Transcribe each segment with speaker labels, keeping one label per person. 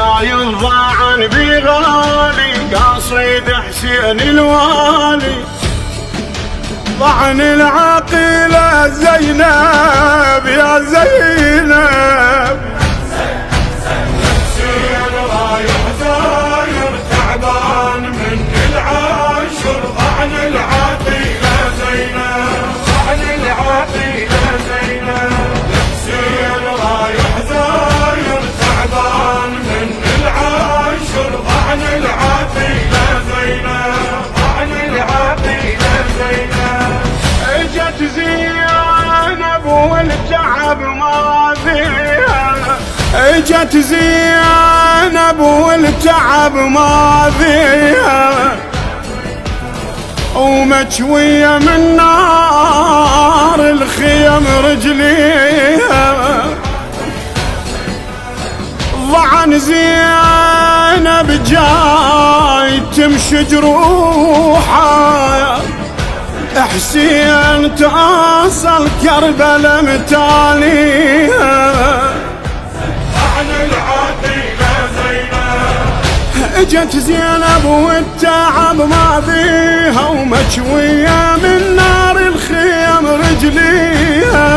Speaker 1: شايل ضاعن بغالي قاصد حسين الوالي. ضعن العقيلة زينب يا زينب، حسين رايح زاير تعبان من العاشر. ضعن العقيلة زينب، ضعن العقيلة زينب، حسين رايح زاير تعبان من العاشر. ضعن العقيلة زينب، ضعن العقيلة زينب. اجت زينب والتعب ما فيها، اجت زينب والتعب ما فيها، ومجوية من نار الخيم رجليها. ضعن زينب جاي تمشي جروحها، حسين توصل كربلا متاليها. ضعن العقيلة زينب، اجت زينب والتعب ما فيها، ومجوية من نار الخيم رجليها.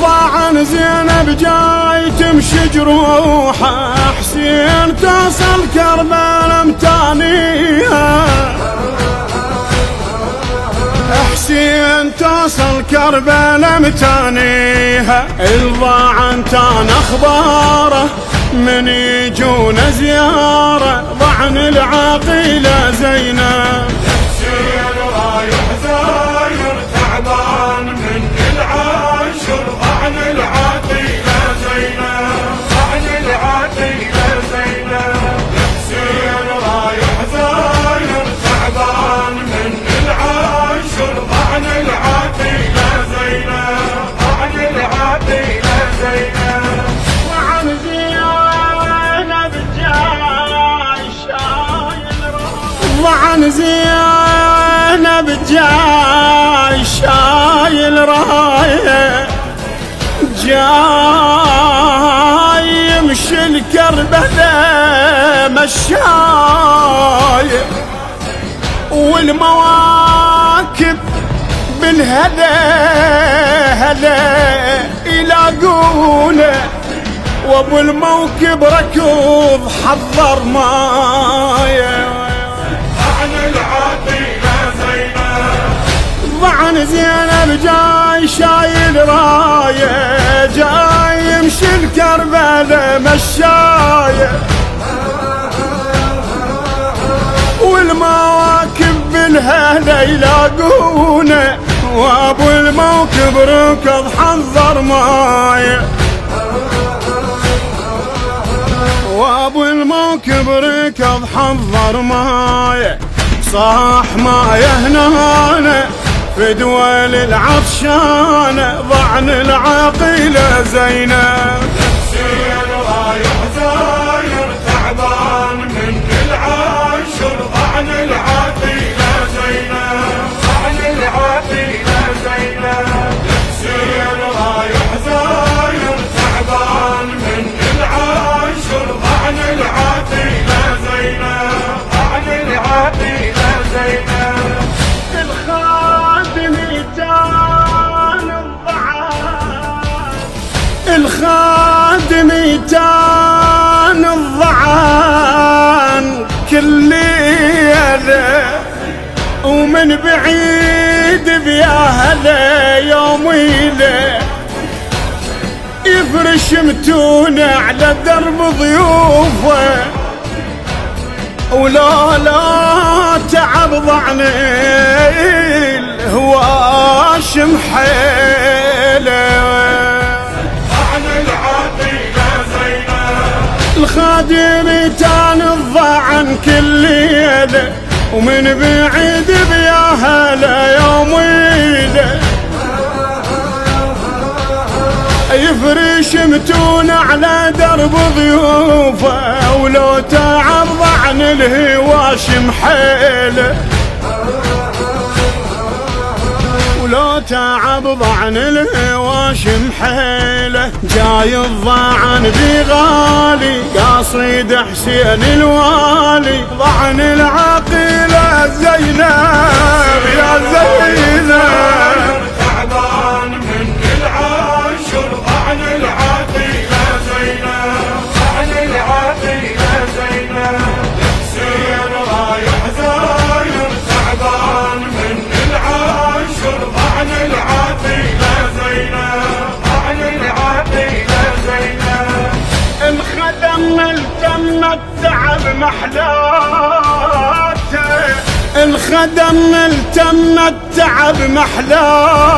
Speaker 1: ضعن زينب جاي تمشي جروحها، حسين توصل كربلا متانيها. حسين توصل كربلا متانيها. الضاعن تان اخباره من يجون زياره. ضعن العقيلة زينب، حسين رايح زاير تعبان من العاشر. ضعن العقيلة زينب، ضعن العقيلة زينب، حسين رايح زاير تعبان من العاشر. ضعن العقيلة زينب، ضعن العقيلة زينب. وعن زينب جاي شايل رايه، ضعن زينب جاي شايل رايه، جاي يمشي الكربلاء مشاي، والمواكب بالهدى هدى يلاقونه، وابو الموكب ركض حضر مايه. ضعن العقيلة زينب، ضعن زينب جاي شايل رايه، جاي يمشي الكربلاء مشايه، والمواكب بالهلا يلاقونه، وابو الموكب ركض حضر مايه. وابو الموكب ركض حضر مايه، صاح مايه هنا في دول العطشانة. ضعن العقيلة زينب، حسين رايح زاير تعبان من العاشر. ضعن العقيلة زينب، ضعن العقيلة زينب، حسين رايح زاير تعبان من العاشر. ضعن العقيلة زينب، ضعن العقيلة زينب. الخادم تان الضعان، الخادم تان الضعان كل ليلة، ومن بعيد بياهله يوم ويله، يفرش متونه على درب ضيوفه، ولا لا تعب ضعن الهواش محيله. ضعن العقيلة زينب، الخادم تان الضعن كل ليله، ومن بعيد بياهله يوم ويله، يفرش متون على درب ضيوفه، ولو تعب ضعن الهواش محيله، ولو تعب ضعن الهواشم حيله، جاي الضعن بغالي قاصد حسين الوالي، ضعن العقيلة زينب يا زينب،
Speaker 2: تعبان من العاشر ضعن العقيلة زينب، ضعن العقيلة زينب، حسين رايح زاير تعبان من العاشر ضعن العقيلة زينب، ضعن العقيلة زينب،
Speaker 1: الخدم التم التعب محلاته، الخدم التم التعب محلاته،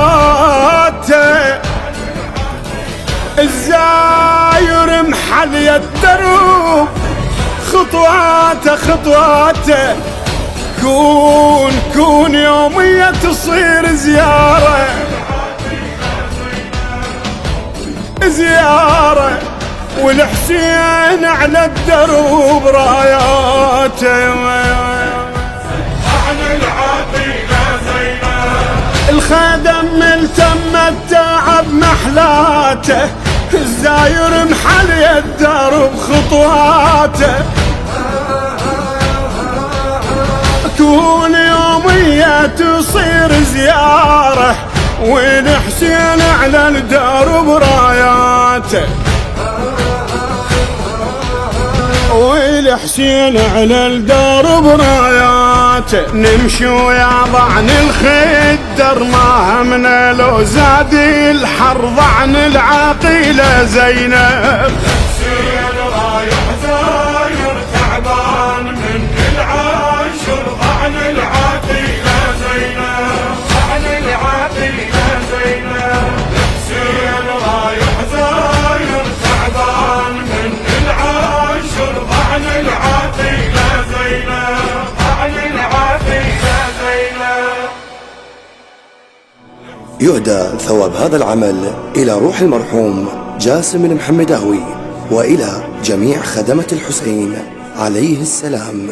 Speaker 1: الزاير محلي الدروب خطواته خطواته، كون يومية تصير زيارة زيارة، والحسين على الدروب راياته،
Speaker 2: ضعن العقيلة زينب،
Speaker 1: الخدم التم التعب محلاته، الزاير محلي الدرب خطواته، كون يومية تصير زيارة، والحسين على الدرب راياته، والحسين على الدرب راياته، نمشي ويا ضعن الخدر ما همنا لو زاد الحر، ضعن العقيلة زينب،
Speaker 2: حسين رايح زاير تعبان من العاشر ضعن العقيلة زينب، ضعن العقيلة زينب، حسين رايح زاير تعبان من العاشر ضعن العقيلة زينب، ضعن العقيلة زينب.
Speaker 3: يهدى ثواب هذا العمل إلى روح المرحوم جاسم بن محمد دهوي، وإلى جميع خدمة الحسين عليه السلام.